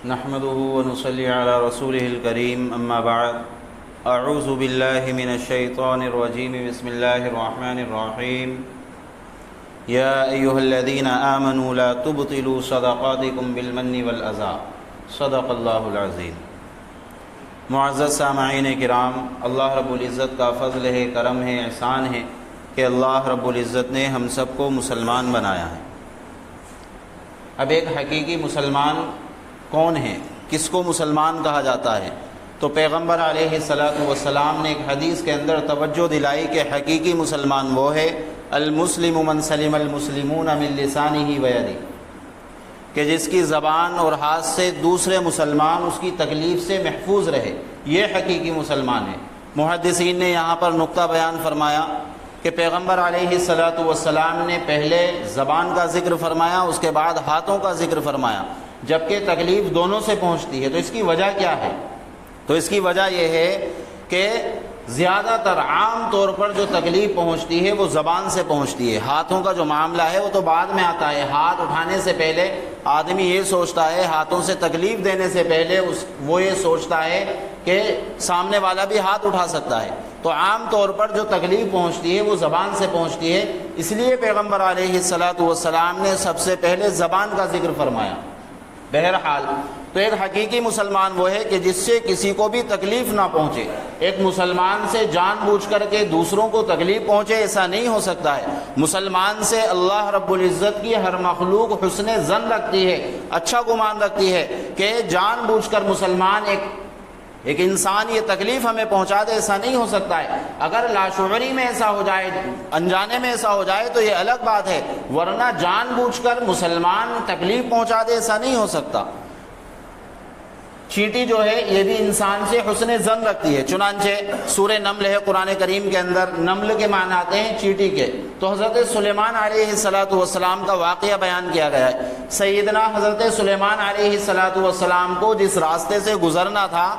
نحمده ونصلي على رسوله الكريم اما بعد اعوذ بالله من الشيطان الرجيم بسم الله الرحمن الرحيم يا ايها الذين آمنوا لا تبطلوا صدقاتكم بالمن والاذى صدق اللہ العظیم۔ معزز سامعین کرام، اللہ رب العزت کا فضل ہے، کرم ہے، احسان ہے کہ اللہ رب العزت نے ہم سب کو مسلمان بنایا ہے۔ اب ایک حقیقی مسلمان کون ہے، کس کو مسلمان کہا جاتا ہے؟ تو پیغمبر علیہ السلام نے ایک حدیث کے اندر توجہ دلائی کہ حقیقی مسلمان وہ ہے المسلم من سلم المسلمون من لسانہ ویدہ، کہ جس کی زبان اور ہاتھ سے دوسرے مسلمان اس کی تکلیف سے محفوظ رہے، یہ حقیقی مسلمان ہے۔ محدثین نے یہاں پر نقطہ بیان فرمایا کہ پیغمبر علیہ السلام نے پہلے زبان کا ذکر فرمایا، اس کے بعد ہاتھوں کا ذکر فرمایا، جبکہ تکلیف دونوں سے پہنچتی ہے۔ تو اس کی وجہ کیا ہے؟ تو اس کی وجہ یہ ہے کہ زیادہ تر عام طور پر جو تکلیف پہنچتی ہے وہ زبان سے پہنچتی ہے۔ ہاتھوں کا جو معاملہ ہے وہ تو بعد میں آتا ہے۔ ہاتھ اٹھانے سے پہلے آدمی یہ سوچتا ہے، ہاتھوں سے تکلیف دینے سے پہلے وہ یہ سوچتا ہے کہ سامنے والا بھی ہاتھ اٹھا سکتا ہے۔ تو عام طور پر جو تکلیف پہنچتی ہے وہ زبان سے پہنچتی ہے، اس لیے پیغمبر علیہ السلام نے سب سے پہلے زبان کا ذکر فرمایا۔ بہرحال تو ایک حقیقی مسلمان وہ ہے کہ جس سے کسی کو بھی تکلیف نہ پہنچے۔ ایک مسلمان سے جان بوجھ کر کے دوسروں کو تکلیف پہنچے، ایسا نہیں ہو سکتا ہے۔ مسلمان سے اللہ رب العزت کی ہر مخلوق حسن ظن رکھتی ہے، اچھا گمان رکھتی ہے کہ جان بوجھ کر مسلمان ایک انسان یہ تکلیف ہمیں پہنچا دے، ایسا نہیں ہو سکتا ہے۔ اگر لاشعوری میں ایسا ہو جائے، انجانے میں ایسا ہو جائے تو یہ الگ بات ہے، ورنہ جان بوجھ کر مسلمان تکلیف پہنچا دے ایسا نہیں ہو سکتا۔ چیٹی جو ہے یہ بھی انسان سے حسن ظن رکھتی ہے، چنانچہ سورہ نمل ہے قرآن کریم کے اندر، نمل کے معنی آتے ہیں چیٹی کے۔ تو حضرت سلیمان علیہ السلام کا واقعہ بیان کیا گیا ہے۔ سیدنا حضرت سلیمان علیہ السلام کو جس راستے سے گزرنا تھا،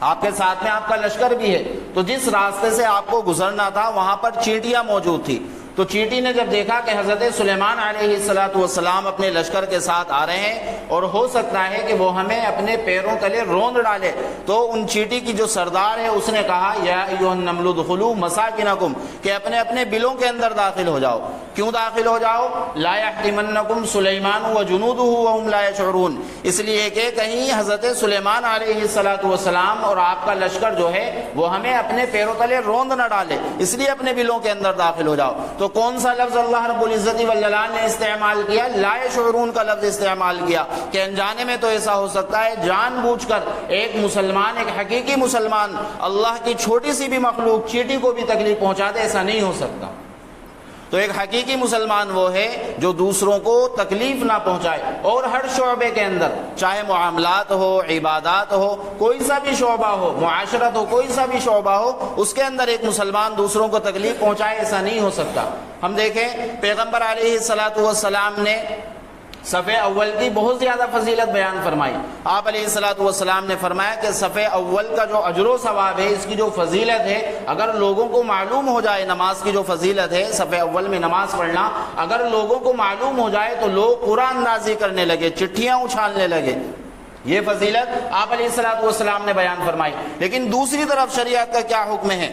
آپ کے ساتھ میں آپ کا لشکر بھی ہے، تو جس راستے سے آپ کو گزرنا تھا وہاں پر چیٹیاں موجود تھی۔ تو چیٹی نے جب دیکھا کہ حضرت سلیمان علیہ السلام اپنے لشکر کے ساتھ آ رہے ہیں اور ہو سکتا ہے کہ وہ ہمیں اپنے پیروں تلے روند ڈالے، تو ان چیٹی کی جو سردار ہے اس نے کہا یا ایھا النمل ادخلوا مساکنکم، کہ اپنے اپنے بلوں کے اندر داخل ہو جاؤ۔ کیوں داخل ہو جاؤ؟ لا یحطمنکم سلیمان وجنودہ وہم لا یشعرون، اس لیے کہ کہیں حضرت سلیمان علیہ السلام اور آپ کا لشکر جو ہے وہ ہمیں اپنے پیروں تلے روند نہ ڈالے، اس لیے اپنے بلوں کے اندر داخل ہو جاؤ۔ تو کون سا لفظ اللہ رب العزت والجلال نے استعمال کیا؟ لا یشعرون کا لفظ استعمال کیا، کہ انجانے میں تو ایسا ہو سکتا ہے جان بوجھ کر ایک مسلمان، ایک حقیقی مسلمان اللہ کی چھوٹی سی بھی مخلوق چیٹی کو بھی تکلیف پہنچا دے، ایسا نہیں ہو سکتا۔ تو ایک حقیقی مسلمان وہ ہے جو دوسروں کو تکلیف نہ پہنچائے، اور ہر شعبے کے اندر، چاہے معاملات ہو، عبادات ہو، کوئی سا بھی شعبہ ہو، معاشرت ہو، کوئی سا بھی شعبہ ہو، اس کے اندر ایک مسلمان دوسروں کو تکلیف پہنچائے، ایسا نہیں ہو سکتا۔ ہم دیکھیں پیغمبر علیہ السلام نے صف اول کی بہت زیادہ فضیلت بیان فرمائی۔ آپ علیہ السلام نے فرمایا کہ صف اول کا جو اجر و ثواب ہے، اس کی جو فضیلت ہے، اگر لوگوں کو معلوم ہو جائے، نماز کی جو فضیلت ہے صف اول میں نماز پڑھنا، اگر لوگوں کو معلوم ہو جائے تو لوگ قرآن اندازی کرنے لگے، چٹھیاں اچھالنے لگے۔ یہ فضیلت آپ علیہ السلام نے بیان فرمائی۔ لیکن دوسری طرف شریعت کا کیا حکم ہے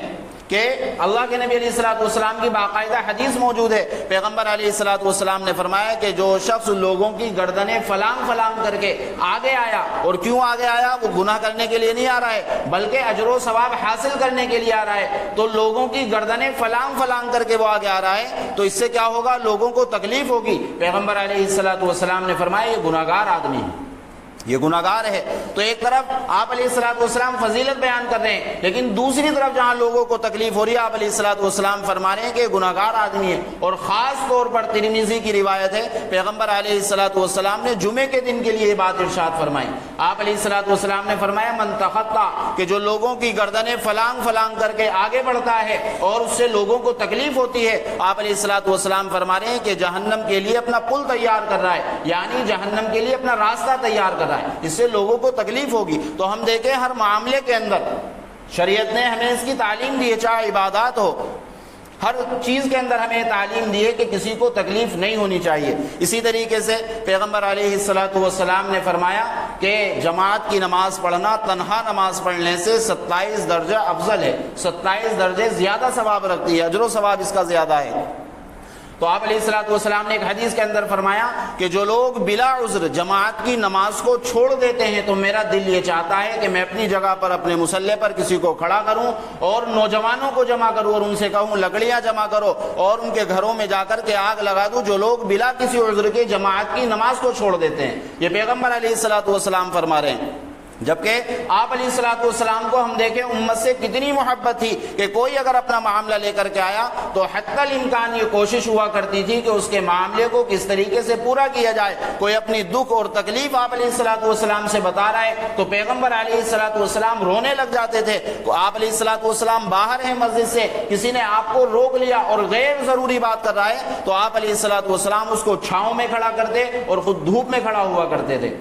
کہ اللہ کے نبی علیہ السلام کی باقاعدہ حدیث موجود ہے۔ پیغمبر علیہ السلام نے فرمایا کہ جو شخص لوگوں کی گردنیں فلانگ فلانگ کر کے آگے آیا، اور کیوں آگے آیا؟ وہ گناہ کرنے کے لیے نہیں آ رہا ہے بلکہ اجر و ثواب حاصل کرنے کے لیے آ رہا ہے، تو لوگوں کی گردنیں فلانگ فلانگ کر کے وہ آگے آ رہا ہے، تو اس سے کیا ہوگا؟ لوگوں کو تکلیف ہوگی۔ پیغمبر علیہ السلام نے فرمایا یہ گناہگار آدمی ہے، یہ گناہگار ہے۔ تو ایک طرف آپ علیہ السلام فضیلت بیان کر رہے ہیں، لیکن دوسری طرف جہاں لوگوں کو تکلیف ہو رہی ہے، آپ علیہ السلام فرما رہے ہیں کہ گناہگار آدمی ہے۔ اور خاص طور پر ترمذی کی روایت ہے، پیغمبر علیہ السلام نے جمعے کے دن کے لیے یہ بات ارشاد فرمائی۔ آپ علیہ السلام نے فرمایا من تخطا، کہ جو لوگوں کی گردنیں فلانگ فلانگ کر کے آگے بڑھتا ہے اور اس سے لوگوں کو تکلیف ہوتی ہے، آپ علیہ السلام فرما رہے ہیں کہ جہنم کے لیے اپنا پل تیار کر رہا ہے، یعنی جہنم کے لیے اپنا راستہ تیار کر رہا ہے، اس سے لوگوں کو تکلیف ہوگی۔ تو ہم دیکھیں ہر معاملے کے اندر شریعت نے ہمیں اس کی تعلیم دی ہے، چاہے عبادات ہو، ہر چیز کے اندر ہمیں تعلیم دی ہے کہ کسی کو تکلیف نہیں ہونی چاہیے۔ اسی طریقے سے پیغمبر علیہ السلام نے فرمایا کہ جماعت کی نماز پڑھنا تنہا نماز پڑھنے سے 27 درجہ افضل ہے، 27 درجے زیادہ ثواب رکھتی ہے، اجر و ثواب اس کا زیادہ ہے۔ تو آپ علیہ الصلوۃ والسلام نے ایک حدیث کے اندر فرمایا کہ جو لوگ بلا عذر جماعت کی نماز کو چھوڑ دیتے ہیں تو میرا دل یہ چاہتا ہے کہ میں اپنی جگہ پر اپنے مصلی پر کسی کو کھڑا کروں اور نوجوانوں کو جمع کروں اور ان سے کہوں لکڑیاں جمع کرو اور ان کے گھروں میں جا کر کے آگ لگا دوں جو لوگ بلا کسی عذر کے جماعت کی نماز کو چھوڑ دیتے ہیں۔ یہ پیغمبر علیہ الصلوۃ والسلام فرما رہے ہیں۔ جبکہ آپ علیہ الصلوۃ والسلام کو ہم دیکھیں امت سے کتنی محبت تھی کہ کوئی اگر اپنا معاملہ لے کر کے آیا تو حتی الامکان یہ کوشش ہوا کرتی تھی کہ اس کے معاملے کو کس طریقے سے پورا کیا جائے۔ کوئی اپنی دکھ اور تکلیف آپ علیہ الصلوۃ والسلام سے بتا رہا ہے تو پیغمبر علیہ الصلوۃ والسلام رونے لگ جاتے تھے۔ آپ علیہ الصلوۃ والسلام باہر ہیں مسجد سے، کسی نے آپ کو روک لیا اور غیر ضروری بات کر رہا ہے تو آپ علیہ الصلوۃ والسلام اس کو چھاؤں میں کھڑا کرتے اور خود دھوپ میں کھڑا ہوا کرتے تھے۔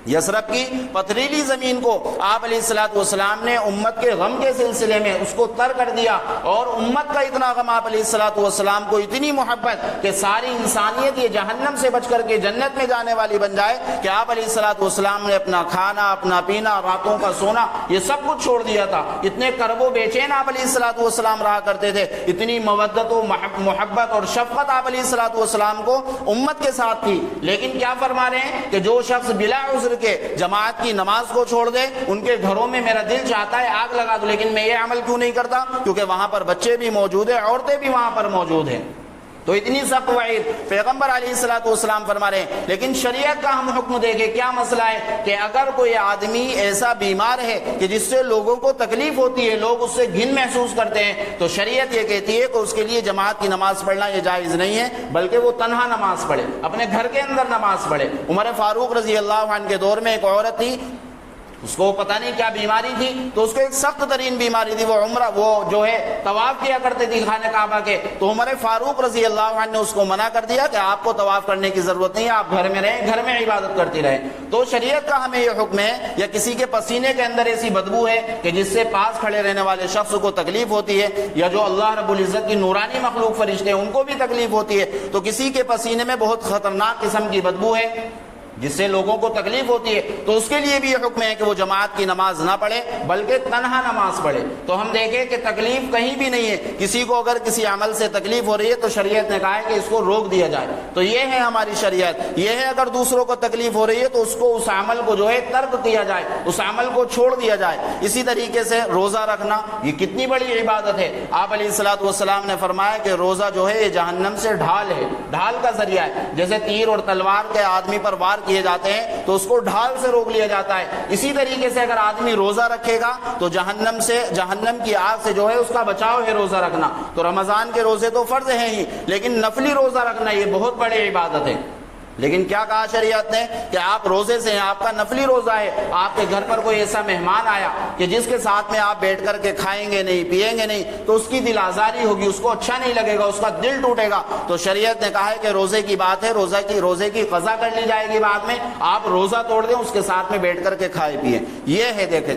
یثرب کی پتھریلی زمین کو آپ علیہ الصلوۃ والسلام نے امت کے غم کے سلسلے میں اس کو تر کر دیا، اور امت کا اتنا غم آپ علیہ الصلوۃ والسلام کو اتنی محبت کہ ساری انسانیت یہ جہنم سے بچ کر کے جنت میں جانے والی بن جائے کہ آپ علیہ الصلوۃ والسلام نے اپنا کھانا، اپنا پینا، راتوں کا سونا یہ سب کچھ چھوڑ دیا تھا۔ اتنے کرب و بے چین آپ علیہ الصلوۃ والسلام رہا کرتے تھے، اتنی مودت و محبت اور شفقت آپ علیہ الصلوۃ والسلام کو امت کے ساتھ تھی۔ لیکن کیا فرما رہے ہیں کہ جو شخص بلا عذر کے جماعت کی نماز کو چھوڑ دے ان کے گھروں میں میرا دل چاہتا ہے آگ لگا دو، لیکن میں یہ عمل کیوں نہیں کرتا؟ کیونکہ وہاں پر بچے بھی موجود ہیں، عورتیں بھی وہاں پر موجود ہیں۔ تو اتنی سخت وعید پیغمبر علیہ الصلوۃ والسلام فرما رہے ہیں۔ لیکن شریعت کا ہم حکم دیکھیں کیا مسئلہ ہے کہ اگر کوئی آدمی ایسا بیمار ہے کہ جس سے لوگوں کو تکلیف ہوتی ہے، لوگ اس سے گھن محسوس کرتے ہیں، تو شریعت یہ کہتی ہے کہ اس کے لیے جماعت کی نماز پڑھنا یہ جائز نہیں ہے، بلکہ وہ تنہا نماز پڑھے، اپنے گھر کے اندر نماز پڑھے۔ عمر فاروق رضی اللہ عنہ کے دور میں ایک عورت تھی، اس کو پتہ نہیں کیا بیماری تھی، تو اس کو ایک سخت ترین بیماری تھی، وہ جو ہے طواف کیا کرتے تھی خانہ کعبہ کے۔ تو عمر فاروق رضی اللہ عنہ نے اس کو منع کر دیا کہ آپ کو طواف کرنے کی ضرورت نہیں ہے، آپ گھر میں رہیں، گھر میں عبادت کرتی رہیں۔ تو شریعت کا ہمیں یہ حکم ہے، یا کسی کے پسینے کے اندر ایسی بدبو ہے کہ جس سے پاس کھڑے رہنے والے شخص کو تکلیف ہوتی ہے، یا جو اللہ رب العزت کی نورانی مخلوق فرشتے ہیں ان کو بھی تکلیف ہوتی ہے، تو کسی کے پسینے میں بہت خطرناک قسم کی بدبو ہے جس سے لوگوں کو تکلیف ہوتی ہے، تو اس کے لیے بھی یہ حکم ہے کہ وہ جماعت کی نماز نہ پڑھے بلکہ تنہا نماز پڑھے۔ تو ہم دیکھیں کہ تکلیف کہیں بھی نہیں ہے، کسی کو اگر کسی عمل سے تکلیف ہو رہی ہے تو شریعت نے کہا ہے کہ اس کو روک دیا جائے۔ تو یہ ہے ہماری شریعت، یہ ہے اگر دوسروں کو تکلیف ہو رہی ہے تو اس کو اس عمل کو جو ہے ترک کیا جائے، اس عمل کو چھوڑ دیا جائے۔ اسی طریقے سے روزہ رکھنا یہ کتنی بڑی عبادت ہے۔ آپ علیہ الصلوۃ والسلام نے فرمایا کہ روزہ جو ہے یہ جہنم سے ڈھال ہے، ڈھال کا ذریعہ ہے۔ جیسے تیر اور تلوار کے آدمی پر وار کیے جاتے ہیں تو اس کو ڈھال سے روک لیا جاتا ہے، اسی طریقے سے اگر آدمی روزہ رکھے گا تو جہنم کی آگ سے جو ہے اس کا بچاؤ ہے روزہ رکھنا۔ تو رمضان کے روزے تو فرض ہیں ہی، لیکن نفلی روزہ رکھنا یہ بہت بڑی عبادت ہے۔ لیکن کیا کہا شریعت نے کہ آپ روزے سے ہیں، آپ کا نفلی روزہ ہے، آپ کے گھر پر کوئی ایسا مہمان آیا کہ جس کے ساتھ میں آپ بیٹھ کر کے کھائیں گے نہیں، پیئیں گے نہیں، تو اس کی دل آزاری ہوگی، اس کو اچھا نہیں لگے گا، اس کا دل ٹوٹے گا۔ تو شریعت نے کہا ہے کہ روزے کی بات ہے، روزے کی قضا کر لی جائے گی بعد میں، آپ روزہ توڑ دیں، اس کے ساتھ میں بیٹھ کر کے کھائے پیئیں۔ یہ ہے دیکھیں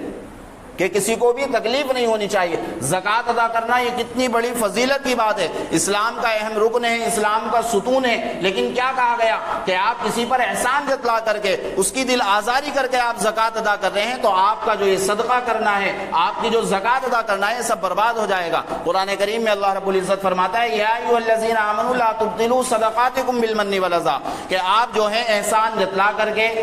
کہ کسی کو بھی تکلیف نہیں ہونی چاہیے۔ زکوٰۃ ادا کرنا یہ کتنی بڑی فضیلت کی بات ہے، اسلام کا اہم رکن ہے، اسلام کا ستون ہے۔ لیکن کیا کہا گیا کہ آپ کسی پر احسان جتلا کر کے، اس کی دل آزاری کر کے آپ زکوٰۃ ادا کر رہے ہیں تو آپ کا جو یہ صدقہ کرنا ہے، آپ کی جو زکوٰۃ ادا کرنا ہے، سب برباد ہو جائے گا۔ قرآن کریم میں اللہ رب العزت فرماتا ہے یا ایھا الذین آمنوا لا تبطلوا صدقاتکم بالمن والاذی، کہ آپ جو ہے احسان جتلا کر کے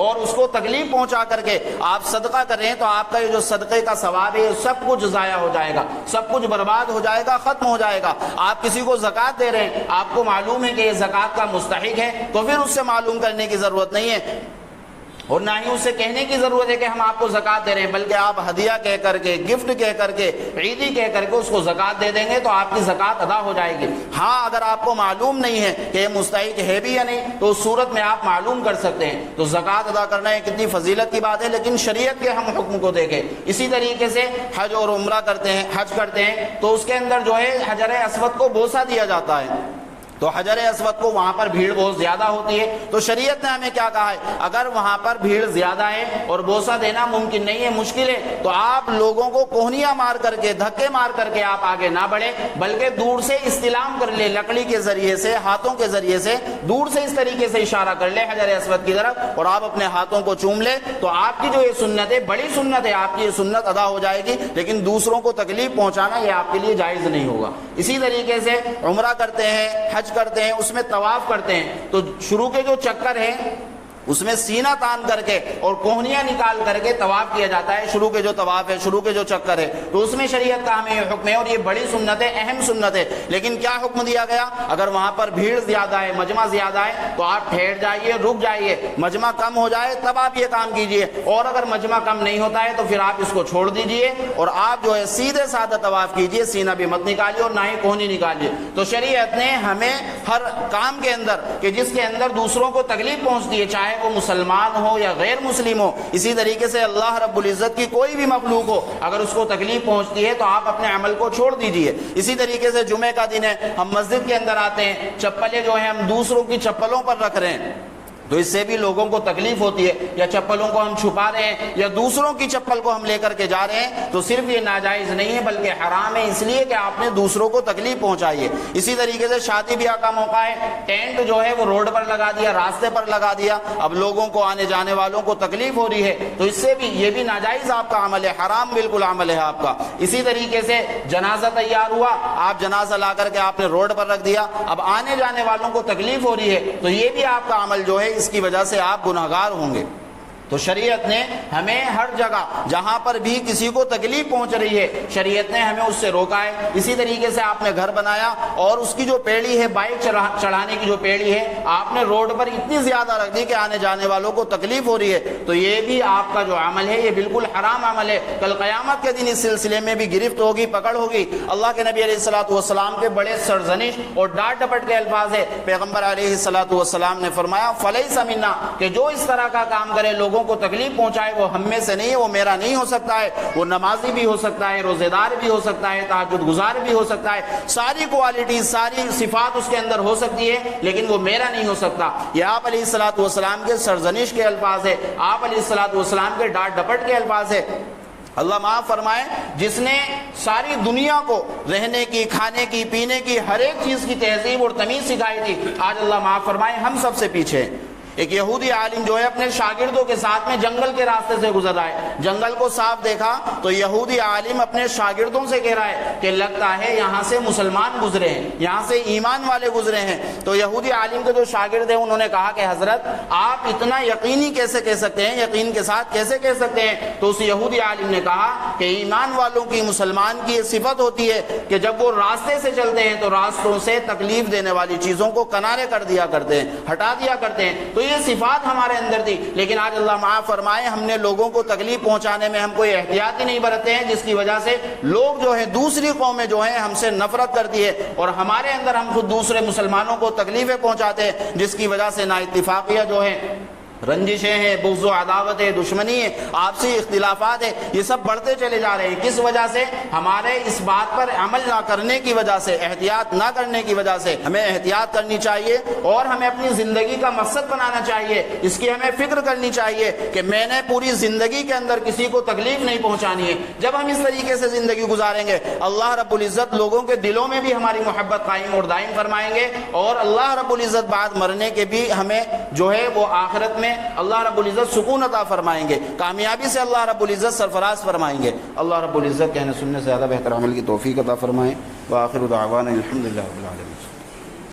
اور اس کو تکلیف پہنچا کر کے آپ صدقہ کر رہے ہیں تو آپ کا یہ جو صدقے کا ثواب ہے سب کچھ ضائع ہو جائے گا، سب کچھ برباد ہو جائے گا، ختم ہو جائے گا۔ آپ کسی کو زکوٰۃ دے رہے ہیں، آپ کو معلوم ہے کہ یہ زکوٰۃ کا مستحق ہے، تو پھر اس سے معلوم کرنے کی ضرورت نہیں ہے، اور نہ ہی اسے کہنے کی ضرورت ہے کہ ہم آپ کو زکوٰۃ دے رہے ہیں، بلکہ آپ ہدیہ کہہ کر کے، گفٹ کہہ کر کے، عیدی کہہ کر کے اس کو زکوٰۃ دے دیں گے تو آپ کی زکوٰۃ ادا ہو جائے گی۔ ہاں اگر آپ کو معلوم نہیں ہے کہ یہ مستحق ہے بھی یا نہیں تو اس صورت میں آپ معلوم کر سکتے ہیں۔ تو زکوٰۃ ادا کرنا یہ کتنی فضیلت کی بات ہے، لیکن شریعت کے ہم حکم کو دیکھیں۔ اسی طریقے سے حج اور عمرہ کرتے ہیں، حج کرتے ہیں تو اس کے اندر جو ہے حجر اسود کو بوسہ دیا جاتا ہے۔ تو حجر اسود کو وہاں پر بھیڑ بہت زیادہ ہوتی ہے، تو شریعت نے ہمیں کیا کہا ہے، اگر وہاں پر بھیڑ زیادہ ہے اور بوسہ دینا ممکن نہیں ہے، مشکل ہے، تو آپ لوگوں کو کوہنیاں مار کر کے، دھکے مار کر کے آپ آگے نہ بڑھے، بلکہ دور سے استلام کر لے، لکڑی کے ذریعے سے، ہاتھوں کے ذریعے سے دور سے اس طریقے سے اشارہ کر لے حجر اسود کی طرف، اور آپ اپنے ہاتھوں کو چوم لے، تو آپ کی جو یہ سنت ہے، بڑی سنت ہے، آپ کی یہ سنت ادا ہو جائے گی، لیکن دوسروں کو تکلیف پہنچانا یہ آپ کے لیے جائز نہیں ہوگا۔ اسی طریقے سے عمرہ کرتے ہیں، حج کرتے ہیں، اس میں طواف کرتے ہیں، تو شروع کے جو چکر ہیں اس میں سینہ تان کر کے اور کوہنیاں نکال کر کے طواف کیا جاتا ہے، شروع کے جو طواف ہے، شروع کے جو چکر ہے، تو اس میں شریعت کا ہمیں یہ حکم ہے، اور یہ بڑی سنت ہے، اہم سنت ہے۔ لیکن کیا حکم دیا گیا، اگر وہاں پر بھیڑ زیادہ ہے، مجمع زیادہ ہے، تو آپ ٹھہر جائیے، رک جائیے، مجمع کم ہو جائے تب آپ یہ کام کیجئے، اور اگر مجمع کم نہیں ہوتا ہے تو پھر آپ اس کو چھوڑ دیجئے، اور آپ جو ہے سیدھے سادہ طواف کیجئے، سینہ بھی مت نکالیے اور نہ ہی کوہنی نکالیے۔ تو شریعت نے ہمیں ہر کام کے اندر کہ جس کے اندر دوسروں کو تکلیف پہنچتی ہے، چاہے وہ مسلمان ہو یا غیر مسلم ہو، اسی طریقے سے اللہ رب العزت کی کوئی بھی مخلوق ہو، اگر اس کو تکلیف پہنچتی ہے تو آپ اپنے عمل کو چھوڑ دیجئے۔ اسی طریقے سے جمعے کا دن ہے، ہم مسجد کے اندر آتے ہیں، چپلیں جو ہیں ہم دوسروں کی چپلوں پر رکھ رہے ہیں، تو اس سے بھی لوگوں کو تکلیف ہوتی ہے، یا چپلوں کو ہم چھپا رہے ہیں، یا دوسروں کی چپل کو ہم لے کر کے جا رہے ہیں، تو صرف یہ ناجائز نہیں ہے بلکہ حرام ہے، اس لیے کہ آپ نے دوسروں کو تکلیف پہنچائی ہے۔ اسی طریقے سے شادی بیاہ کا موقع ہے، ٹینٹ جو ہے وہ روڈ پر لگا دیا، راستے پر لگا دیا، اب لوگوں کو، آنے جانے والوں کو تکلیف ہو رہی ہے، تو اس سے بھی یہ بھی ناجائز آپ کا عمل ہے، حرام بالکل عمل ہے آپ کا۔ اسی طریقے سے جنازہ تیار ہوا، آپ جنازہ لا کر کے آپ نے روڈ پر رکھ دیا، اب آنے جانے والوں کو تکلیف ہو رہی ہے، تو یہ بھی آپ کا عمل جو ہے اس کی وجہ سے آپ گناہگار ہوں گے۔ تو شریعت نے ہمیں ہر جگہ جہاں پر بھی کسی کو تکلیف پہنچ رہی ہے، شریعت نے ہمیں اس سے روکا ہے۔ اسی طریقے سے آپ نے گھر بنایا اور اس کی جو پیڑھی ہے، بائک چڑھانے کی جو پیڑھی ہے، آپ نے روڈ پر اتنی زیادہ رکھ دی کہ آنے جانے والوں کو تکلیف ہو رہی ہے، تو یہ بھی آپ کا جو عمل ہے یہ بالکل حرام عمل ہے۔ کل قیامت کے دن اس سلسلے میں بھی گرفت ہوگی، پکڑ ہوگی۔ اللہ کے نبی علیہ الصلوۃ والسلام کے بڑے سرزنش اور ڈانٹ ڈپٹ کے الفاظ ہے، پیغمبر علیہ الصلوۃ والسلام نے فرمایا فلیس منا، کہ جو اس طرح کا کام کرے، لوگوں کو تکلیف پہنچائے، وہ ہم میں سے نہیں ہے، وہ میرا نہیں ہو سکتا ہے۔ وہ نمازی بھی ہو سکتا ہے، روزے دار بھی ہو سکتا ہے، تہجد گزار بھی ہو سکتا ہے، ساری کوالٹی، ساری صفات اس کے اندر ہو سکتی ہے، لیکن وہ میرا نہیں ہو سکتا۔ یہ آپ علیہ الصلوۃ والسلام کے سرزنش کے الفاظ ہے، آپ علیہ الصلوۃ والسلام کے ڈانٹ ڈپٹ کے الفاظ ہے۔ اللہ معاف فرمائے، جس نے ساری دنیا کو رہنے کی، کھانے کی، پینے کی، ہر ایک چیز کی تہذیب اور تمیز سکھائی تھی، آج اللہ معاف فرمائے ہم سب سے پیچھے۔ ایک یہودی عالم جو ہے اپنے شاگردوں کے ساتھ میں جنگل کے راستے سے گزر رہا ہے، جنگل کو صاف دیکھا تو یہودی عالم اپنے شاگردوں سے کہہ رہا ہے کہ لگتا ہے یہاں سے مسلمان گزرے ہیں، یہاں سے ایمان والے گزرے ہیں۔ تو یہودی عالم کے جو شاگرد ہیں انہوں نے کہا کہ حضرت آپ اتنا یقینی کیسے کہہ سکتے ہیں، یقین کے ساتھ کیسے کہہ سکتے ہیں؟ تو اس یہودی عالم نے کہا کہ ایمان والوں کی، مسلمان کی یہ صفت ہوتی ہے کہ جب وہ راستے سے چلتے ہیں تو راستوں سے تکلیف دینے والی چیزوں کو کنارے کر دیا کرتے ہیں، ہٹا دیا کرتے ہیں۔ تو یہ صفات ہمارے اندر تھی، لیکن آج اللہ معاف فرمائے ہم نے لوگوں کو تکلیف پہنچانے میں ہم کوئی احتیاط ہی نہیں برتے ہیں، جس کی وجہ سے لوگ جو ہیں، دوسری قومیں جو ہیں ہم سے نفرت کرتی ہے، اور ہمارے اندر ہم خود دوسرے مسلمانوں کو تکلیفیں پہنچاتے ہیں، جس کی وجہ سے نا اتفاقیہ جو ہے، رنجشیں ہیں، بغض و عداوت ہے، دشمنی ہے، آپسی اختلافات ہے، یہ سب بڑھتے چلے جا رہے ہیں۔ کس وجہ سے؟ ہمارے اس بات پر عمل نہ کرنے کی وجہ سے، احتیاط نہ کرنے کی وجہ سے۔ ہمیں احتیاط کرنی چاہیے اور ہمیں اپنی زندگی کا مقصد بنانا چاہیے، اس کی ہمیں فکر کرنی چاہیے کہ میں نے پوری زندگی کے اندر کسی کو تکلیف نہیں پہنچانی ہے۔ جب ہم اس طریقے سے زندگی گزاریں گے، اللہ رب العزت لوگوں کے دلوں میں بھی ہماری محبت قائم اور دائم فرمائیں گے، اور اللہ رب العزت بعد مرنے کے بھی ہمیں جو ہے وہ آخرت میں اللہ رب العزت سکون عطا فرمائیں گے، کامیابی سے اللہ رب العزت سرفراز فرمائیں گے۔ اللہ رب العزت کہنے سننے سے زیادہ بہتر عمل کی توفیق عطا فرمائیں۔ وآخر دعوانا الحمدللہ رب العالمین۔